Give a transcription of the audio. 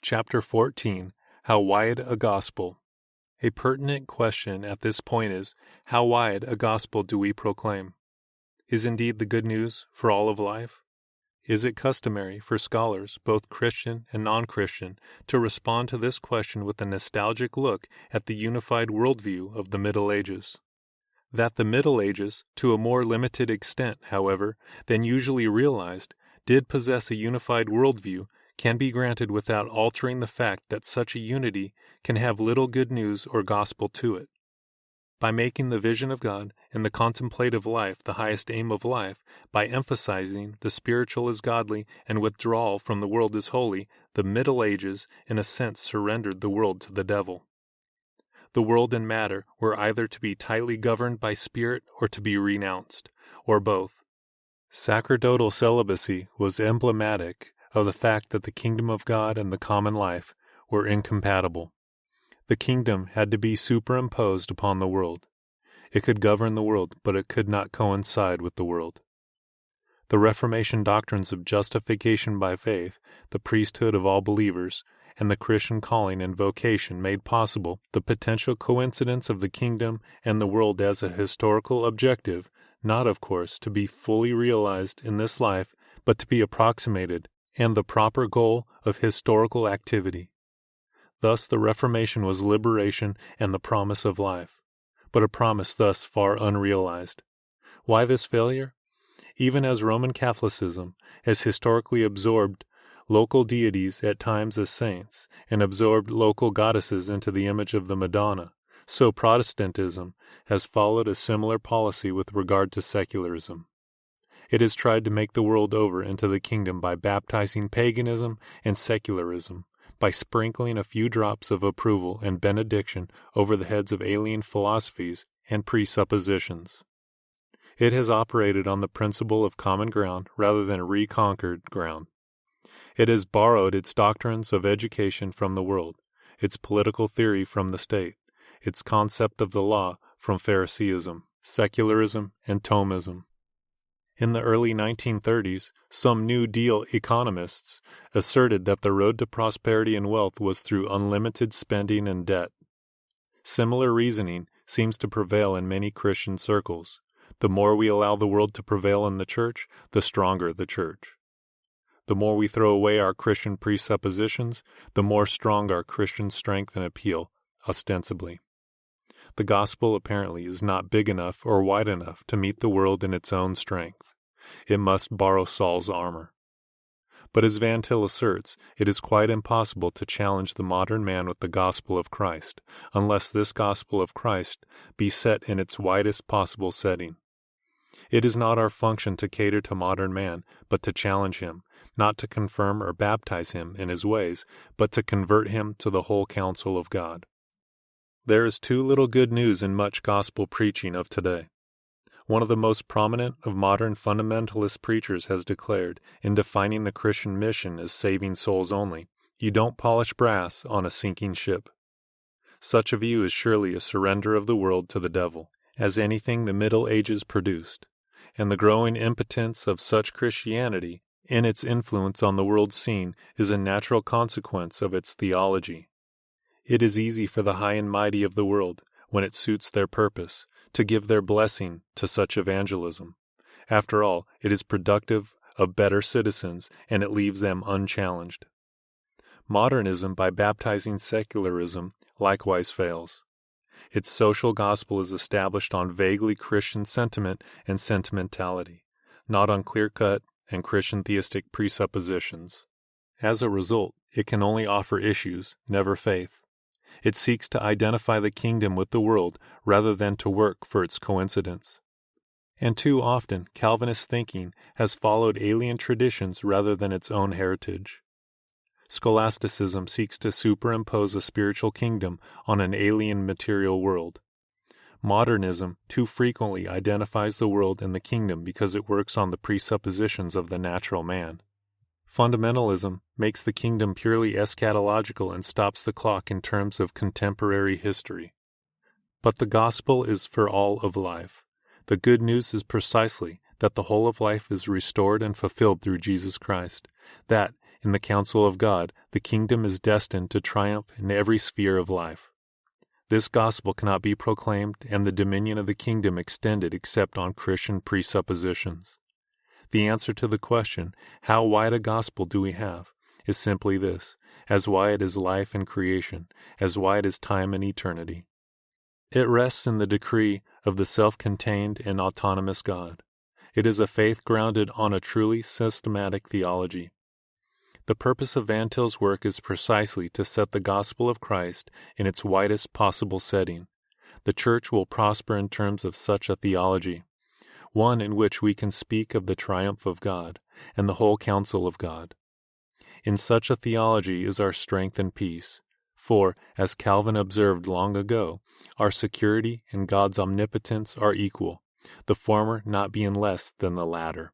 Chapter 14. How Wide a Gospel. A pertinent question at this point is, how wide a gospel do we proclaim? Is indeed the good news for all of life? Is it customary for scholars, both Christian and non-Christian, to respond to this question with a nostalgic look at the unified worldview of the Middle Ages? That the Middle Ages, to a more limited extent, however, than usually realized, did possess a unified worldview can be granted without altering the fact that such a unity can have little good news or gospel to it. By making the vision of God and the contemplative life the highest aim of life, by emphasizing the spiritual as godly and withdrawal from the world as holy, the Middle Ages, in a sense, surrendered the world to the devil. The world and matter were either to be tightly governed by spirit or to be renounced, or both. Sacerdotal celibacy was emblematic of the fact that the kingdom of God and the common life were incompatible. The kingdom had to be superimposed upon the world. It could govern the world, but it could not coincide with the world. The Reformation doctrines of justification by faith, the priesthood of all believers, and the Christian calling and vocation made possible the potential coincidence of the kingdom and the world as a historical objective, not, of course, to be fully realized in this life, but to be approximated, and the proper goal of historical activity. Thus the Reformation was liberation and the promise of life, but a promise thus far unrealized. Why this failure? Even as Roman Catholicism has historically absorbed local deities at times as saints, and absorbed local goddesses into the image of the Madonna, so Protestantism has followed a similar policy with regard to secularism. It has tried to make the world over into the kingdom by baptizing paganism and secularism, by sprinkling a few drops of approval and benediction over the heads of alien philosophies and presuppositions. It has operated on the principle of common ground rather than reconquered ground. It has borrowed its doctrines of education from the world, its political theory from the state, its concept of the law from Phariseeism, secularism, and Thomism. In the early 1930s, some New Deal economists asserted that the road to prosperity and wealth was through unlimited spending and debt. Similar reasoning seems to prevail in many Christian circles. The more we allow the world to prevail in the church, the stronger the church. The more we throw away our Christian presuppositions, the more strong our Christian strength and appeal, ostensibly. The gospel, apparently, is not big enough or wide enough to meet the world in its own strength. It must borrow Saul's armor. But as Van Til asserts, it is quite impossible to challenge the modern man with the gospel of Christ, unless this gospel of Christ be set in its widest possible setting. It is not our function to cater to modern man, but to challenge him, not to confirm or baptize him in his ways, but to convert him to the whole counsel of God. There is too little good news in much gospel preaching of today. One of the most prominent of modern fundamentalist preachers has declared, in defining the Christian mission as saving souls only, "You don't polish brass on a sinking ship." Such a view is surely a surrender of the world to the devil, as anything the Middle Ages produced, and the growing impotence of such Christianity in its influence on the world scene is a natural consequence of its theology. It is easy for the high and mighty of the world, when it suits their purpose, to give their blessing to such evangelism. After all, it is productive of better citizens, and it leaves them unchallenged. Modernism, by baptizing secularism, likewise fails. Its social gospel is established on vaguely Christian sentiment and sentimentality, not on clear-cut and Christian theistic presuppositions. As a result, it can only offer issues, never faith. It seeks to identify the kingdom with the world rather than to work for its coincidence. And too often, Calvinist thinking has followed alien traditions rather than its own heritage. Scholasticism seeks to superimpose a spiritual kingdom on an alien material world. Modernism too frequently identifies the world and the kingdom because it works on the presuppositions of the natural man. Fundamentalism makes the kingdom purely eschatological and stops the clock in terms of contemporary history. But the gospel is for all of life. The good news is precisely that the whole of life is restored and fulfilled through Jesus Christ, that, In the counsel of God, the kingdom is destined to triumph in every sphere of life. This gospel cannot be proclaimed and the dominion of the kingdom extended except on Christian presuppositions. The answer to the question, how wide a gospel do we have, is simply this: as wide as life and creation, as wide as time and eternity. It rests in the decree of the self-contained and autonomous God. It is a faith grounded on a truly systematic theology. The purpose of Van Til's work is precisely to set the gospel of Christ in its widest possible setting. The Church will prosper in terms of such a theology, one in which we can speak of the triumph of God and the whole counsel of God. In such a theology is our strength and peace, for, as Calvin observed long ago, our security and God's omnipotence are equal, the former not being less than the latter.